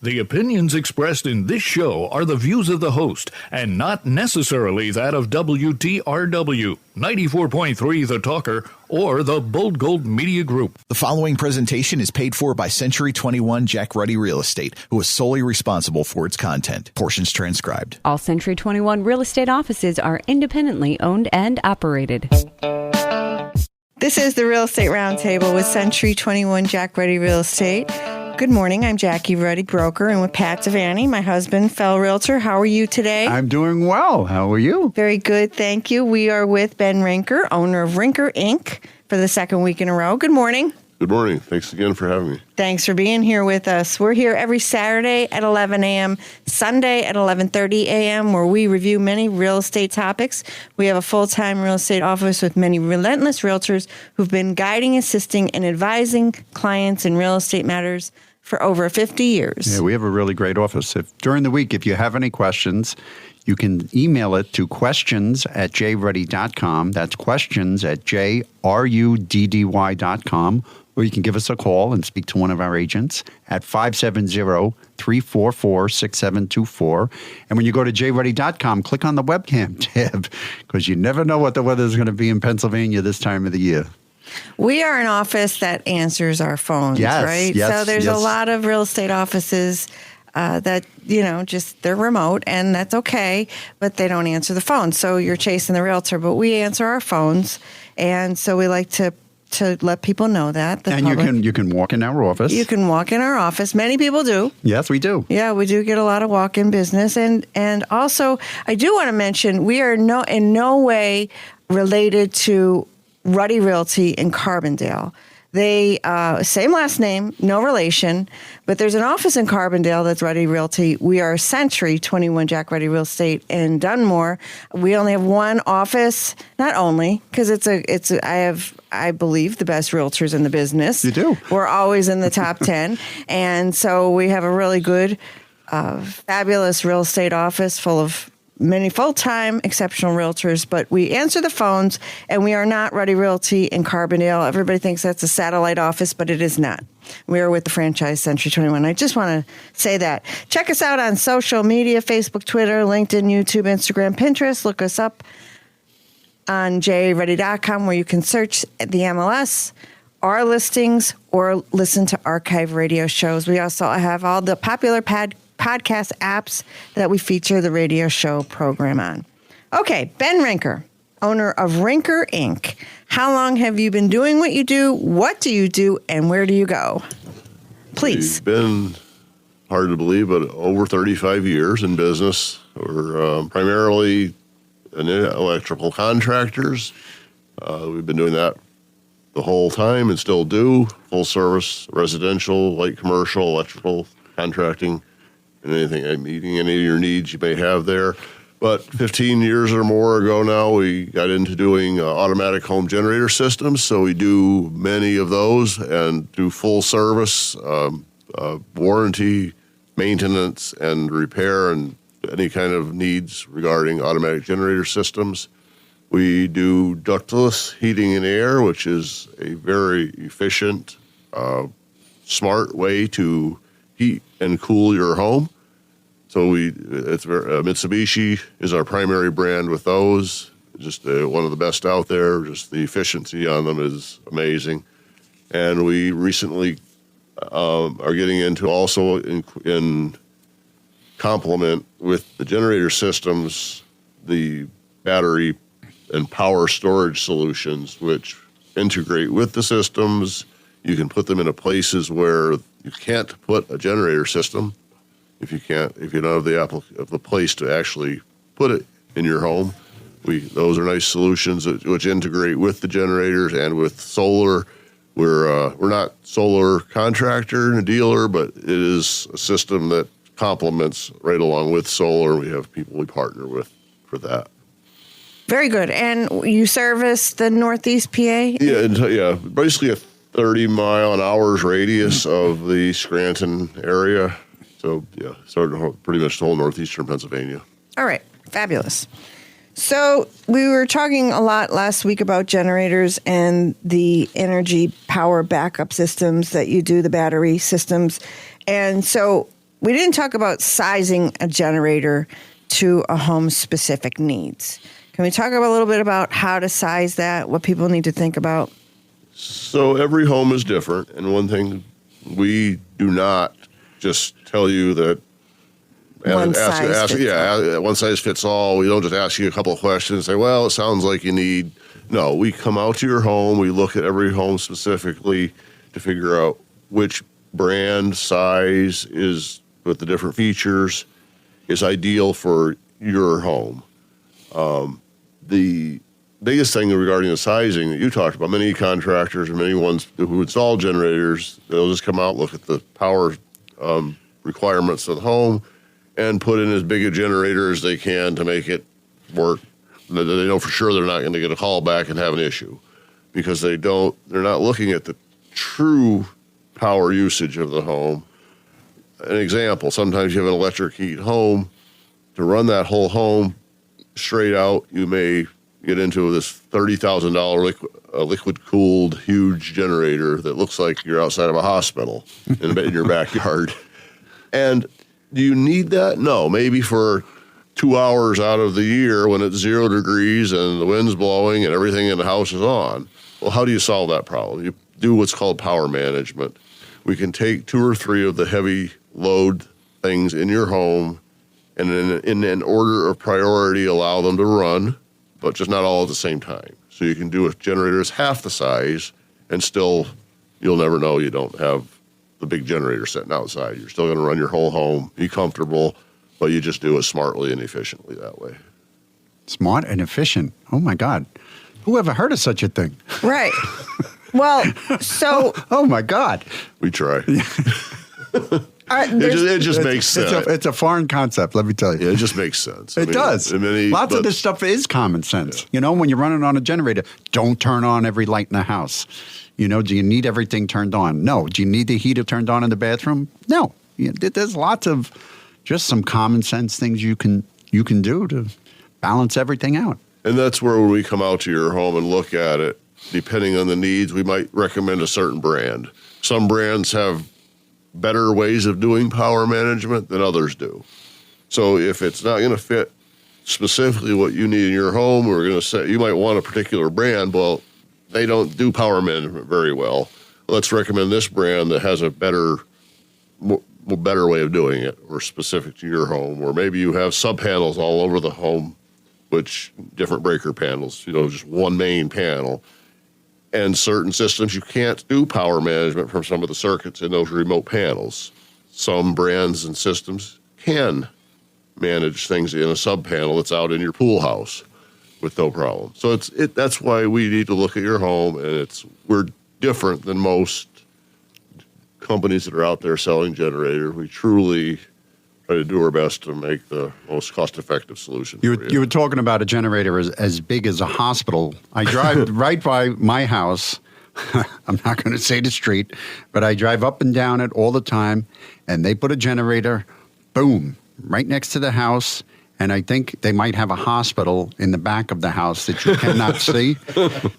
The opinions expressed in this show are the views of the host and not necessarily that of WTRW, 94.3 The Talker, or the Bold Gold Media Group. The following presentation is paid for by Century 21 Jack Ruddy Real Estate, who is solely responsible for its content. Portions transcribed. All Century 21 real estate offices are independently owned and operated. This is the Real Estate Roundtable with Century 21 Jack Ruddy Real Estate. Good morning. I'm Jackie Ruddy, broker, and with Pat Devaney, my husband, fellow realtor. How are you today? I'm doing well. How are you? Very good, thank you. We are with Ben Rinker, owner of Rinker Inc., for the second week in a row. Good morning. Good morning. Thanks again for having me. Thanks for being here with us. We're here every Saturday at 11 a.m., Sunday at 11:30 a.m., where we review many real estate topics. We have a full-time real estate office with many relentless realtors who've been guiding, assisting, and advising clients in real estate matters for over 50 years. Yeah, we have a really great office. During the week, if you have any questions, you can email it to questions@jruddy.com. That's questions@jruddy.com. Or you can give us a call and speak to one of our agents at 570-344-6724. And when you go to jruddy.com, click on the webcam tab, because you never know what the weather is going to be in Pennsylvania this time of the year. We are an office that answers our phones, right? So there's a lot of real estate offices that, just they're remote, and that's okay, but they don't answer the phone. So you're chasing the realtor, but we answer our phones. And so we like to let people know that. And you can walk in our office. You can walk in our office. Many people do. Yes, we do. Yeah, we do get a lot of walk-in business. And also, I do want to mention, we are in no way related to Ruddy Realty in Carbondale. They, same last name, no relation, but there's an office in Carbondale that's Ruddy Realty. We are Century 21 Jack Ruddy Real Estate in Dunmore. We only have one office, not only, because I believe, the best realtors in the business. You do. We're always in the top 10. And so we have a really good, fabulous real estate office full of many full-time exceptional realtors, but we answer the phones, and we are not Ruddy Realty in Carbondale. Everybody thinks that's a satellite office, but it is not. We are with the franchise Century 21. I just want to say that. Check us out on social media, Facebook, Twitter, LinkedIn, YouTube, Instagram, Pinterest. Look us up on jruddy.com, where you can search the MLS, our listings, or listen to archive radio shows. We also have all the popular podcast apps that we feature the radio show program on. Okay, Ben Rinker, owner of Rinker Inc. How long have you been doing what you do? What do you do? And where do you go? Please. We've been, hard to believe, but over 35 years in business. We're primarily electrical contractors. We've been doing that the whole time and still do. Full service, residential, light commercial, electrical contracting, and meeting any of your needs you may have there. But 15 years or more ago now, we got into doing automatic home generator systems. So we do many of those and do full service, warranty, maintenance, and repair, and any kind of needs regarding automatic generator systems. We do ductless heating and air, which is a very efficient, smart way to heat and cool your home. So Mitsubishi is our primary brand with those. Just one of the best out there. Just the efficiency on them is amazing. And we recently are getting into also in complement with the generator systems, the battery and power storage solutions, which integrate with the systems. You can put them into places where you can't put a generator system. If you don't have the place to actually put it in your home, those are nice solutions which integrate with the generators and with solar. We're not solar contractor and a dealer, but it is a system that complements right along with solar. We have people we partner with for that. Very good. And you service the Northeast PA? Yeah, basically a 30-mile-an-hour radius of the Scranton area. So, yeah, started pretty much the whole northeastern Pennsylvania. All right. Fabulous. So we were talking a lot last week about generators and the energy power backup systems that you do, the battery systems. And so we didn't talk about sizing a generator to a home's specific needs. Can we talk a little bit about how to size that, what people need to think about? So every home is different, and one thing we do not just tell you that One size fits all. one size fits all. We don't just ask you a couple of questions and say, well, it sounds like you need. No, we come out to your home. We look at every home specifically to figure out which brand, size is with the different features is ideal for your home. The biggest thing regarding the sizing that you talked about, many contractors and many ones who install generators, they'll just come out, look at the power requirements of the home, and put in as big a generator as they can to make it work. They know for sure they're not going to get a call back and have an issue because they're not looking at the true power usage of the home. An example, sometimes you have an electric heat home. To run that whole home straight out, you may get into this $30,000 liquid-cooled huge generator that looks like you're outside of a hospital in your backyard. And do you need that? No, maybe for 2 hours out of the year when it's 0 degrees and the wind's blowing and everything in the house is on. Well, how do you solve that problem? You do what's called power management. We can take 2 or 3 of the heavy load things in your home and in an order of priority allow them to run, but just not all at the same time. So you can do a generator that's half the size and still you'll never know you don't have the big generator sitting outside. You're still going to run your whole home, be comfortable, but you just do it smartly and efficiently that way. Smart and efficient. Oh, my God. Who ever heard of such a thing? Right. Well, so... Oh, my God. We try. It just makes sense. It's a foreign concept, let me tell you. Yeah, it just makes sense. It does. Lots of this stuff is common sense. Yeah. You know, when you're running on a generator, don't turn on every light in the house. You know, do you need everything turned on? No. Do you need the heater turned on in the bathroom? No. There's lots of just some common sense things you can do to balance everything out. And that's where when we come out to your home and look at it, depending on the needs, we might recommend a certain brand. Some brands have better ways of doing power management than others do. So if it's not going to fit specifically what you need in your home, we're going to say you might want a particular brand. Well, they don't do power management very well. Let's recommend this brand that has a better way of doing it, or specific to your home, or maybe you have sub panels all over the home, which different breaker panels, just one main panel. And certain systems, you can't do power management from some of the circuits in those remote panels. Some brands and systems can manage things in a sub panel that's out in your pool house with no problem. So that's why we need to look at your home, and we're different than most companies that are out there selling generators. We truly try to do our best to make the most cost-effective solution. You were talking about a generator as big as a hospital. I drive right by my house. I'm not going to say the street, but I drive up and down it all the time, and they put a generator, boom, right next to the house. And I think they might have a hospital in the back of the house that you cannot see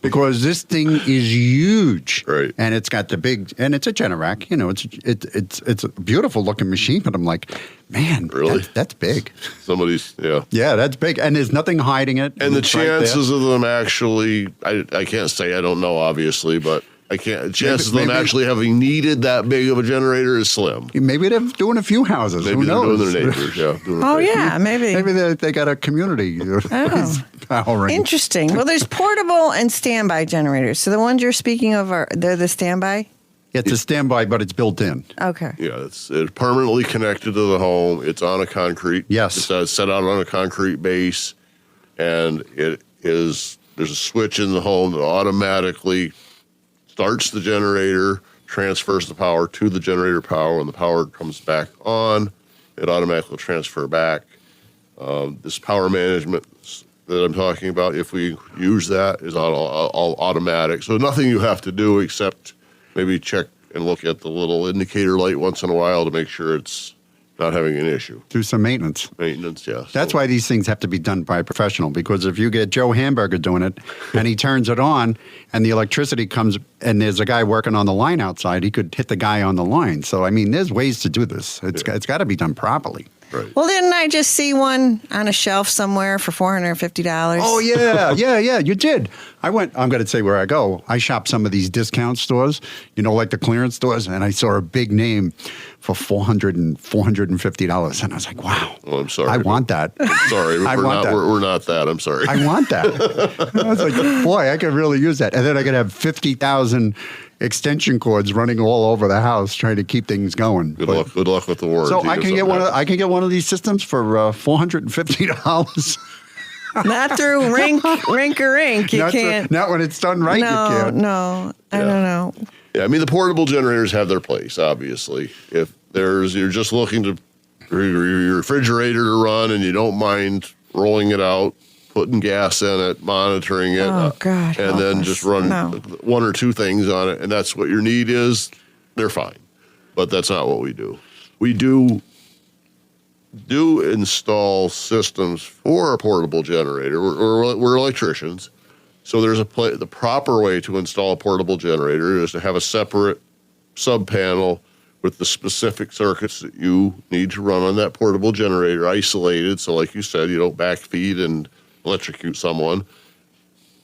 because this thing is huge. Right. And it's got and it's a Generac. It's a beautiful looking machine, but I'm like, man, really? That's big. Yeah, that's big. And there's nothing hiding it. And the chances of them actually, I can't say, I don't know, obviously, but chances of them actually having needed that big of a generator is slim. Maybe they're doing a few houses. Maybe they're doing their neighbors, yeah. Maybe. Maybe they got a community powering. Interesting. Well, there's portable and standby generators. So the ones you're speaking of, they're the standby? It's a standby, but it's built in. Okay. Yeah, it's permanently connected to the home. It's on a concrete. Yes. It's set out on a concrete base, and there's a switch in the home that automatically starts the generator, transfers the power to the generator power. When the power comes back on, it automatically will transfer back. This power management that I'm talking about, if we use that, is all automatic. So nothing you have to do except maybe check and look at the little indicator light once in a while to make sure it's not having an issue. Do some maintenance. Maintenance, yes. That's why these things have to be done by a professional, because if you get Joe Hamburger doing it and he turns it on and the electricity comes and there's a guy working on the line outside, he could hit the guy on the line. So, I mean, there's ways to do this. It's got to be done properly. Right. Well, didn't I just see one on a shelf somewhere for $450? Oh, yeah, you did. I'm going to say where I go. I shop some of these discount stores, like the clearance stores, and I saw a big name for $450. And I was like, wow. Oh, I'm sorry. I want that. I'm sorry. We're not that. I'm sorry. I want that. I was like, boy, I could really use that. And then I could have 50,000 extension cords running all over the house trying to keep things going. Good luck with the warranty. So I can get one of these systems for $450. Not through Rink or Ink. You can't. Not when it's done right. No, you can't. No, I don't know. Yeah, I mean, the portable generators have their place, obviously. If you're just looking to your refrigerator to run and you don't mind rolling it out, putting gas in it, monitoring it, and then just run one or two things on it, and that's what your need is, they're fine. But that's not what we do. We do install systems for a portable generator. We're electricians, so there's the proper way to install a portable generator is to have a separate sub-panel with the specific circuits that you need to run on that portable generator, isolated, so like you said, you don't backfeed and electrocute someone.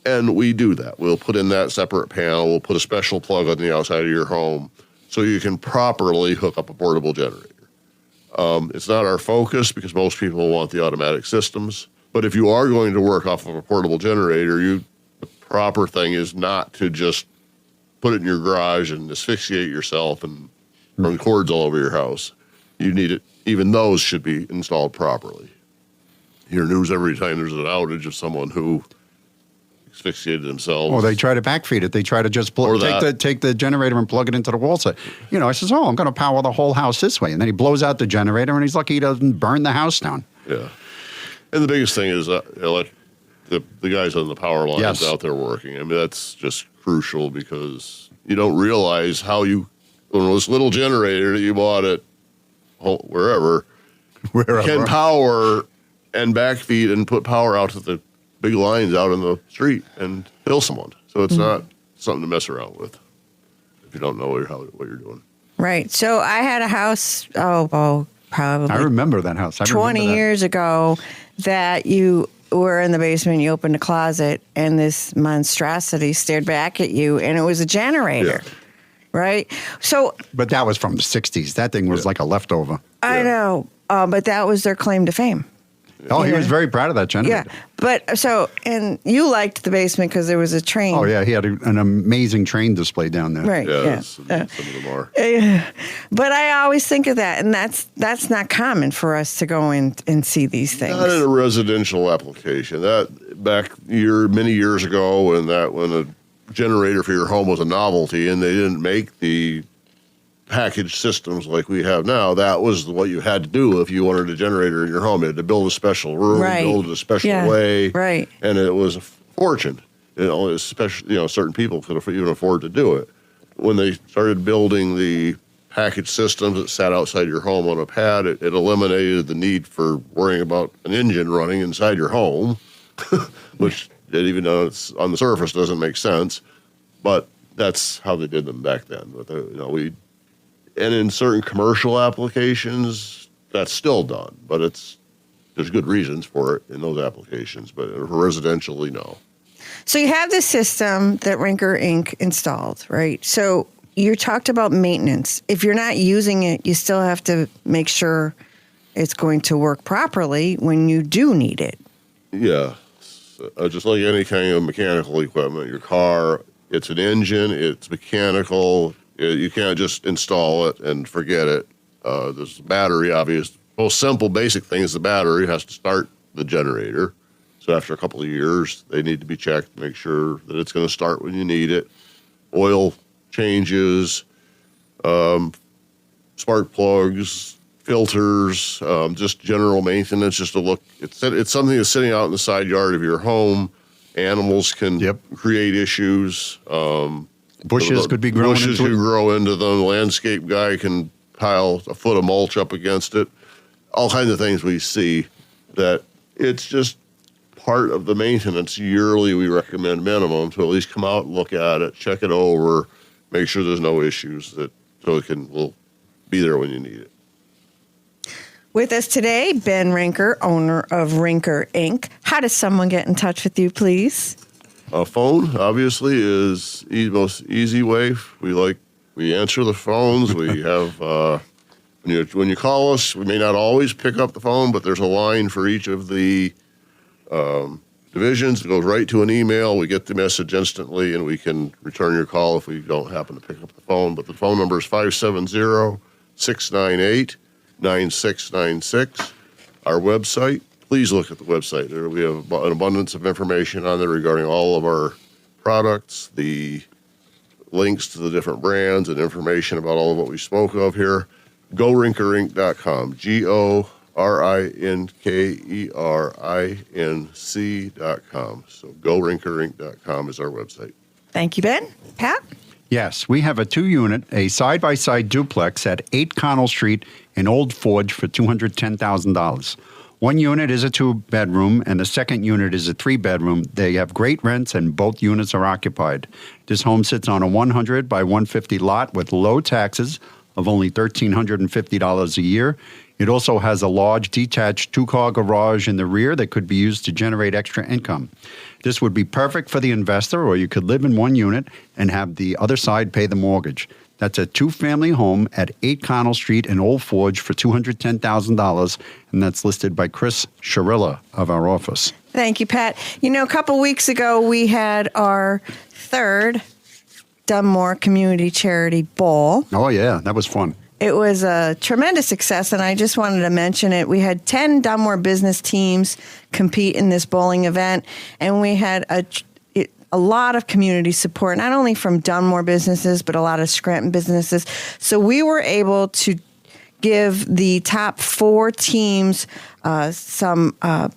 And we do that. We'll put in that separate panel. We'll put a special plug on the outside of your home so you can properly hook up a portable generator. It's not our focus because most people want the automatic systems. But if you are going to work off of a portable generator, the proper thing is not to just put it in your garage and asphyxiate yourself and run cords all over your house. You need it. Even those should be installed properly. You hear news every time there's an outage of someone who asphyxiated themselves. Well, they try to backfeed it. They try to just take the generator and plug it into the wall. So, I says, I'm going to power the whole house this way. And then he blows out the generator, and he's lucky he doesn't burn the house down. Yeah. And the biggest thing is the guys on the power lines out there working. I mean, that's just crucial because you don't realize how this little generator that you bought at wherever can power and backfead and put power out to the big lines out in the street and kill someone. So it's not something to mess around with if you don't know what you're doing. Right. So I had a house, probably. I remember that house. 20 years ago that you were in the basement, you opened a closet, and this monstrosity stared back at you, and it was a generator. Yeah. Right? So, but that was from the 60s. That thing was like a leftover. I know. But that was their claim to fame. Oh, he was very proud of that generator. Yeah. But and you liked the basement because there was a train. Oh, yeah. He had an amazing train display down there. Right. Yeah. Some of them are. But I always think of that. And that's not common for us to go in and see these things. Not in a residential application. That back many years ago when a generator for your home was a novelty and they didn't make the package systems like we have now, that was what you had to do if you wanted a generator in your home. You had to build a special room, build it a special way, and it was a fortune. Especially certain people could even afford to do it. When they started building the package systems that sat outside your home on a pad, it eliminated the need for worrying about an engine running inside your home, which even though it's on the surface doesn't make sense, but that's how they did them back then. But and in certain commercial applications, that's still done, but there's good reasons for it in those applications. But residentially, no. So you have this system that Rinker Inc. installed, right? So you talked about maintenance. If you're not using it, you still have to make sure it's going to work properly when you do need it. Yeah. Just like any kind of mechanical equipment, your car, it's an engine, it's mechanical. You can't just install it and forget it. There's a battery, obvious. Most simple, basic thing is the battery has to start the generator. So after a couple of years, they need to be checked, make sure that it's going to start when you need it. Oil changes, spark plugs, filters, just general maintenance, just to look. It's something that's sitting out in the side yard of your home. Animals can create issues. Bushes could be growing Bushes could grow into them. The landscape guy can tile, a foot of mulch up against it, all kinds of things we see that it's just part of the maintenance. Yearly, we recommend minimum to at least come out and look at it, check it over, make sure there's no issues, so we'll be there when you need it. With us today, Ben Rinker, owner of Rinker Inc. How does someone get in touch with you, please? A phone, obviously, is the most easy way. We answer the phones. We have when you call us, we may not always pick up the phone, but there's a line for each of the divisions. It goes right to an email. We get the message instantly, and we can return your call if we don't happen to pick up the phone. But the phone number is 570-698-9696. Our website, please look at the website. We have an abundance of information on there regarding all of our products, the links to the different brands, and information about all of what we spoke of here. GoRinkerInc.com, GoRinkerInc.com. So GoRinkerInc.com is our website. Thank you, Ben. Pat? Yes, we have a 2-unit, a side-by-side duplex at 8 Connell Street in Old Forge for $210,000. One unit is a 2-bedroom, and the second unit is a 3-bedroom. They have great rents, and both units are occupied. This home sits on a 100 by 150 lot with low taxes of only $1,350 a year. It also has a large detached 2-car garage in the rear that could be used to generate extra income. This would be perfect for the investor, or you could live in one unit and have the other side pay the mortgage. That's a 2-family home at 8 Connell Street in Old Forge for $210,000, and that's listed by Chris Sharilla of our office. Thank you, Pat. A couple weeks ago, we had our 3rd Dunmore Community Charity Bowl. Oh, yeah, that was fun. It was a tremendous success, and I just wanted to mention it. We had 10 Dunmore business teams compete in this bowling event, and we had a lot of community support, not only from Dunmore businesses, but a lot of Scranton businesses. So we were able to give the top 4 teams some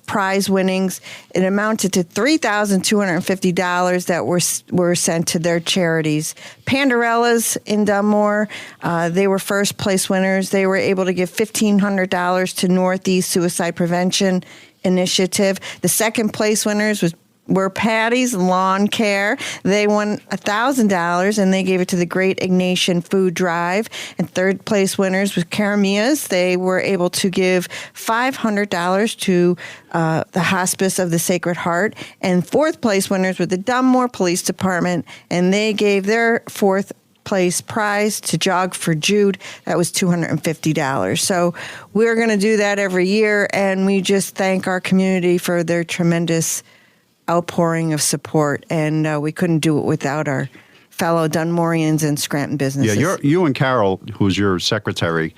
prize winnings. It amounted to $3,250 that were sent to their charities. Pandarella's in Dunmore, they were first place winners. They were able to give $1,500 to Northeast Suicide Prevention Initiative. The second place winners were Patty's Lawn Care. They won $1,000, and they gave it to the Great Ignatian Food Drive. And third place winners was Karamia's. They were able to give $500 to the Hospice of the Sacred Heart. And fourth place winners were the Dunmore Police Department, and they gave their fourth place prize to Jog for Jude. That was $250. So we're going to do that every year, and we just thank our community for their tremendous outpouring of support, and we couldn't do it without our fellow Dunmorians and Scranton businesses. Yeah, you and Carol, who's your secretary,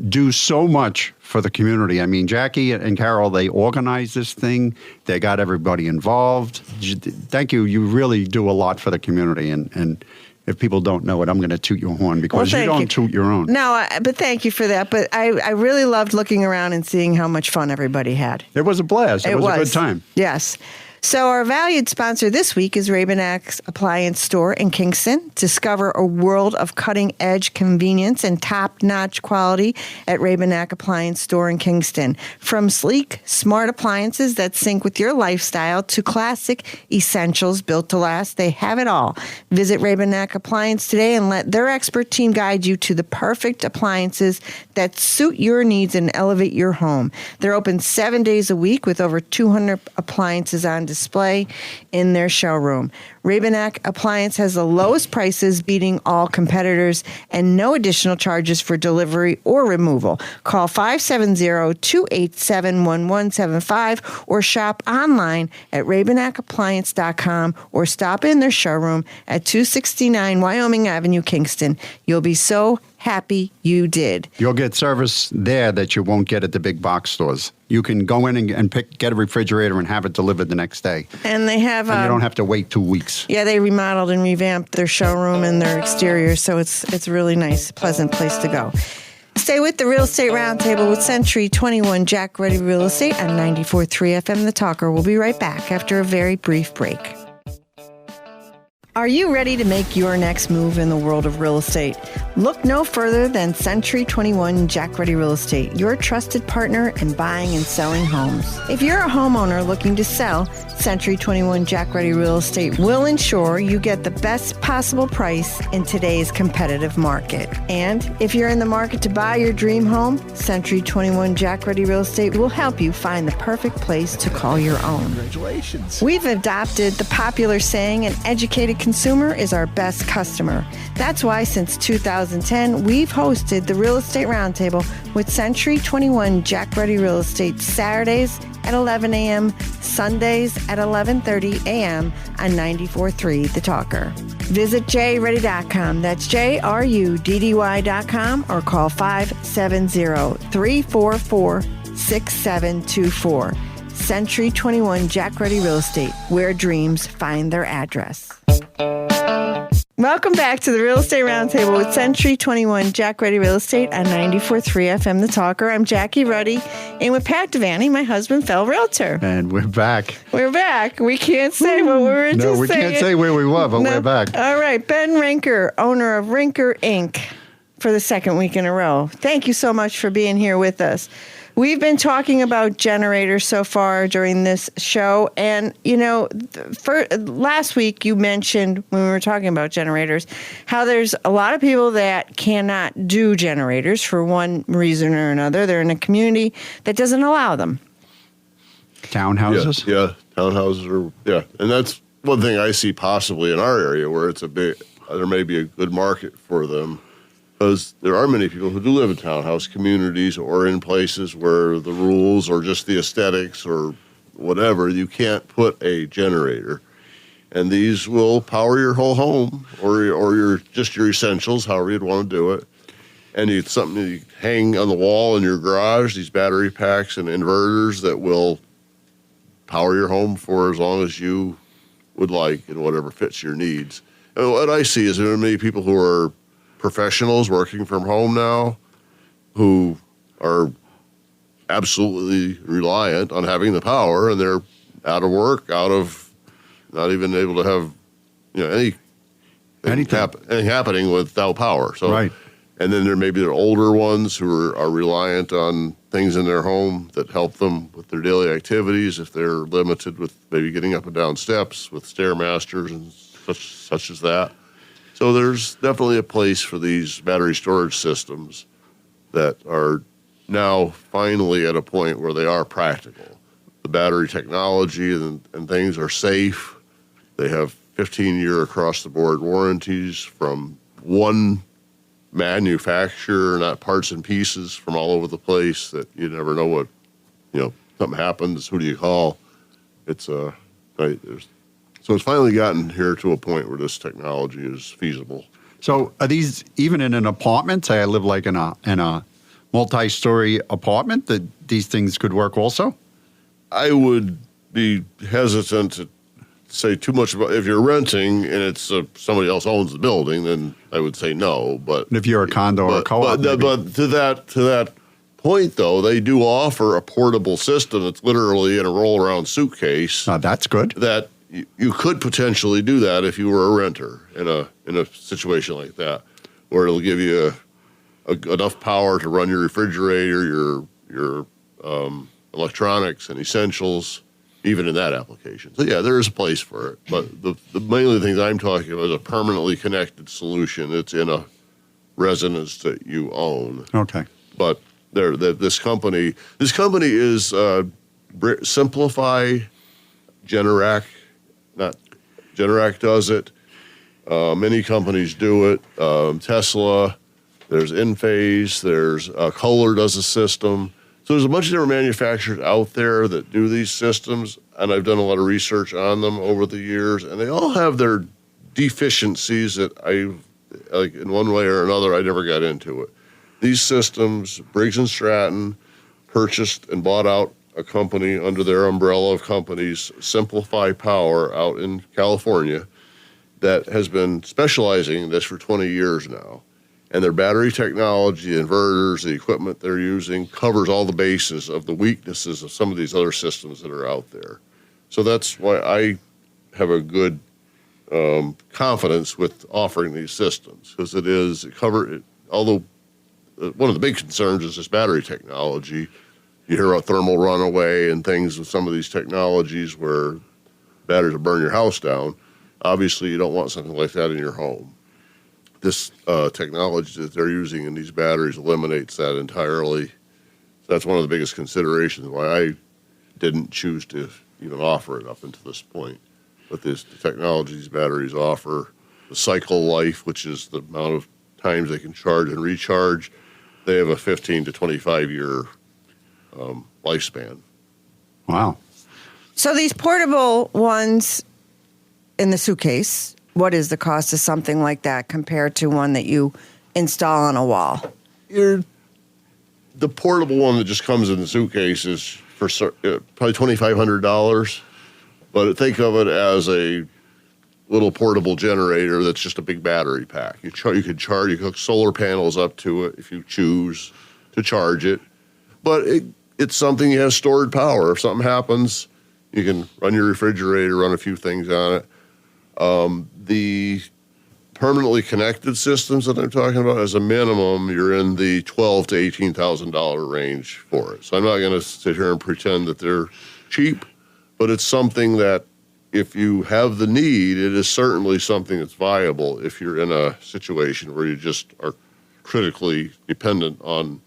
do so much for the community. I mean, Jackie and Carol, they organize this thing. They got everybody involved. Thank you. You really do a lot for the community, and if people don't know it, I'm going to toot your horn because you don't toot your own. No, but thank you for that. But I really loved looking around and seeing how much fun everybody had. It was a blast. It was a good time. Yes. So our valued sponsor this week is Rabenack's Appliance Store in Kingston. Discover a world of cutting-edge convenience and top-notch quality at Rabenack Appliance Store in Kingston. From sleek, smart appliances that sync with your lifestyle to classic essentials built to last, they have it all. Visit Rabenack Appliance today and let their expert team guide you to the perfect appliances that suit your needs and elevate your home. They're open 7 days a week with over 200 appliances on display in their showroom. Rabenack Appliance has the lowest prices, beating all competitors, and no additional charges for delivery or removal. Call 570-287-1175 or shop online at rabenackappliance.com or stop in their showroom at 269 Wyoming Avenue, Kingston. You'll be so happy you did. You'll get service there that you won't get at the big box stores. You can go in and get a refrigerator and have it delivered the next day. And they have... And you don't have to wait 2 weeks. Yeah, they remodeled and revamped their showroom and their exterior, so it's a really nice, pleasant place to go. Stay with the Real Estate Roundtable with Century 21 Jack Ready Real Estate on 94.3 FM The Talker. We'll be right back after a very brief break. Are you ready to make your next move in the world of real estate? Look no further than Century 21 Jack Ready Real Estate, your trusted partner in buying and selling homes. If you're a homeowner looking to sell, Century 21 Jack Ready Real Estate will ensure you get the best possible price in today's competitive market. And if you're in the market to buy your dream home, Century 21 Jack Ready Real Estate will help you find the perfect place to call your own. Congratulations. We've adopted the popular saying, an educated consumer is our best customer. That's why since 2010, we've hosted the Real Estate Roundtable with Century 21 Jack Ready Real Estate Saturdays at 11 a.m., Sundays at 11:30 a.m. on 94.3 The Talker. Visit jready.com. That's JRUDDY.com or call 570-344-6724. Century 21 Jack Ready Real Estate, where dreams find their address. Welcome back to the Real Estate Roundtable with Century 21 Jack Ready Real Estate on 94.3 FM The Talker. I'm Jackie Ruddy, and with Pat Devaney, my husband, fellow realtor. And we're back. We're back. We can't say what we were just saying. No, we can't say where we were, but we're back. All right. Ben Rinker, owner of Rinker Inc., for the second week in a row. Thank you so much for being here with us. We've been talking about generators so far during this show. And, last week you mentioned when we were talking about generators, how there's a lot of people that cannot do generators for one reason or another. They're in a community that doesn't allow them. Townhouses? Yeah, townhouses and that's one thing I see possibly in our area where there may be a good market for them. Because there are many people who do live in townhouse communities or in places where the rules or just the aesthetics or whatever, you can't put a generator. And these will power your whole home or your essentials, however you'd want to do it. And it's something you hang on the wall in your garage, these battery packs and inverters that will power your home for as long as you would like and whatever fits your needs. And what I see is there are many people who are professionals working from home now who are absolutely reliant on having the power, and they're out of work, out of not even able to have anything happening without power. So, right. And then there may be the older ones who are reliant on things in their home that help them with their daily activities if they're limited with maybe getting up and down steps with Stairmasters and such as that. So there's definitely a place for these battery storage systems that are now finally at a point where they are practical. The battery technology and things are safe. They have 15-year across-the-board warranties from one manufacturer, not parts and pieces from all over the place that you never know what, something happens, who do you call? It's right, so it's finally gotten here to a point where this technology is feasible. So are these even in an apartment? Say I live like in a multi-story apartment, that these things could work also? I would be hesitant to say too much about if you're renting and it's somebody else owns the building, then I would say no. But if you're a condo or a co-op, but to that point though, they do offer a portable system that's literally in a roll-around suitcase. That's good. That you could potentially do that if you were a renter in a situation like that, where it'll give you enough power to run your refrigerator, your electronics and essentials, even in that application. So yeah, there is a place for it. But the mainly things I'm talking about is a permanently connected solution. It's in a residence that you own. Okay. But this company is Simplify Generac. Not Generac does it. Many companies do it. Tesla. There's Enphase. There's Kohler does a system. So there's a bunch of different manufacturers out there that do these systems, and I've done a lot of research on them over the years, and they all have their deficiencies that like in one way or another, I never got into it. These systems, Briggs & Stratton purchased and bought out a company under their umbrella of companies, Simplify Power, out in California, that has been specializing in this for 20 years now. And their battery technology, the inverters, the equipment they're using covers all the bases of the weaknesses of some of these other systems that are out there. So that's why I have a good confidence with offering these systems because although one of the big concerns is this battery technology. You hear about thermal runaway and things with some of these technologies where batteries will burn your house down. Obviously, you don't want something like that in your home. This technology that they're using in these batteries eliminates that entirely. That's one of the biggest considerations why I didn't choose to even offer it up until this point. But the technology these batteries offer, the cycle life, which is the amount of times they can charge and recharge, they have a 15 to 25 year lifespan. Wow. So these portable ones in the suitcase, what is the cost of something like that compared to one that you install on a wall? The portable one that just comes in the suitcase is for probably $2,500. But think of it as a little portable generator that's just a big battery pack. You could hook solar panels up to it if you choose to charge it. But it's something you have stored power. If something happens, you can run your refrigerator, run a few things on it. The permanently connected systems that I'm talking about, as a minimum, you're in the $12,000 to $18,000 range for it. So I'm not going to sit here and pretend that they're cheap, but it's something that if you have the need, it is certainly something that's viable if you're in a situation where you just are critically dependent on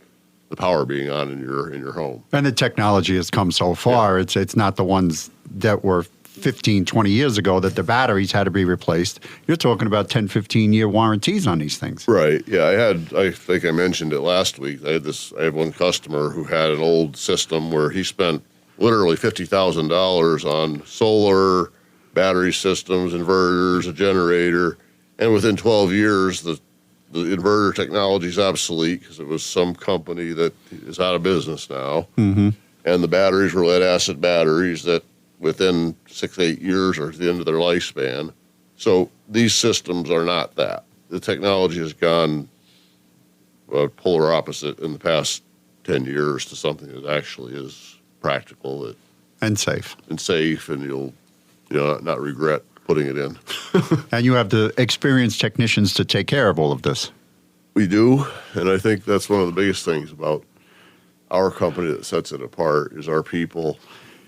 the power being on in your home. And the technology has come so far. Yeah. It's not the ones that were 15, 20 years ago that the batteries had to be replaced. You're talking about 10, 15-year warranties on these things. Right. Yeah, I think I mentioned it last week. I had one customer who had an old system where he spent literally $50,000 on solar, battery systems, inverters, a generator, and within 12 years, the inverter technology is obsolete because it was some company that is out of business now. Mm-hmm. And the batteries were lead-acid batteries that within 6-8 years are at the end of their lifespan. So these systems are not that. The technology has gone polar opposite in the past 10 years to something that actually is practical and safe. And you'll not regret putting it in. And you have the experienced technicians to take care of all of this. We do, and I think that's one of the biggest things about our company that sets it apart is our people.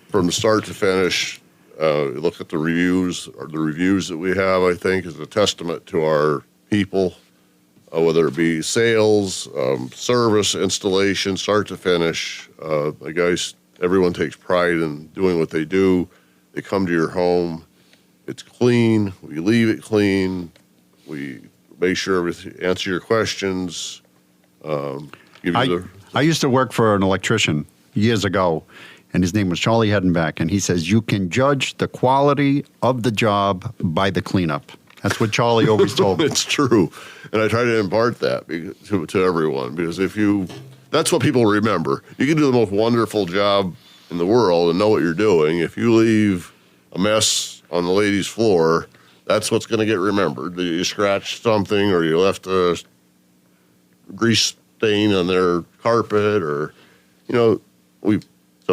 From the start to finish, look at the reviews that we have, I think, is a testament to our people, whether it be sales, service, installation, start to finish. The guys, everyone takes pride in doing what they do. They come to your home. It's clean. We leave it clean. We make sure we answer your questions. I used to work for an electrician years ago, and his name was Charlie Hedenbeck, and he says, you can judge the quality of the job by the cleanup. That's what Charlie always told me. It's true. And I try to impart that to everyone, because that's what people remember. You can do the most wonderful job in the world and know what you're doing. If you leave a mess on the lady's floor, that's what's going to get remembered. You scratched something, or you left a grease stain on their carpet, or, so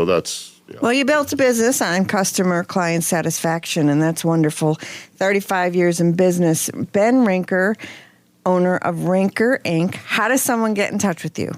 that's, yeah. Well, you built a business on customer client satisfaction, and that's wonderful. 35 years in business. Ben Rinker, owner of Rinker Inc. How does someone get in touch with you?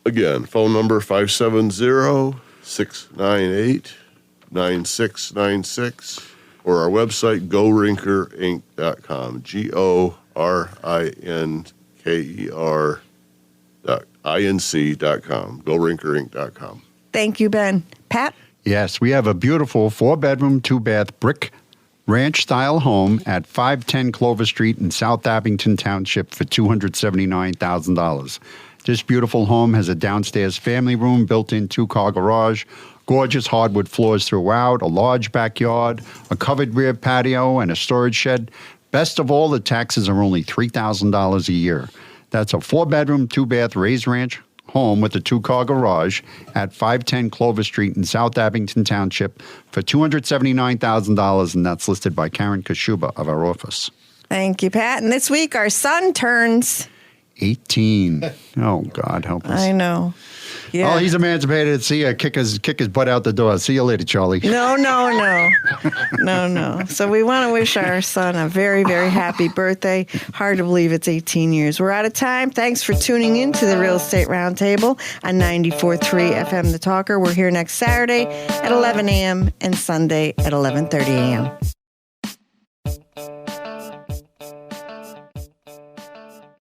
Again, phone number 570-698-9696, or our website, gorinkerinc.com, GORINKER.INC.com, gorinkerinc.com. Thank you, Ben. Pat? Yes, we have a beautiful 4-bedroom, 2-bath brick ranch-style home at 510 Clover Street in South Abington Township for $279,000. This beautiful home has a downstairs family room, built-in 2-car garage, gorgeous hardwood floors throughout, a large backyard, a covered rear patio, and a storage shed. Best of all, the taxes are only $3,000 a year. That's a 4-bedroom, 2-bath raised ranch home with a 2-car garage at 510 Clover Street in South Abington Township for $279,000, and that's listed by Karen Kashuba of our office. Thank you, Pat. And this week, our son turns 18. Oh, God help us. I know. Yeah. Oh, he's emancipated. See ya. Kick his butt out the door. See you later, Charlie. No. So we want to wish our son a very, very happy birthday. Hard to believe it's 18 years. We're out of time. Thanks for tuning in to the Real Estate Roundtable on 94.3 FM The Talker. We're here next Saturday at 11 a.m. and Sunday at 11:30 a.m.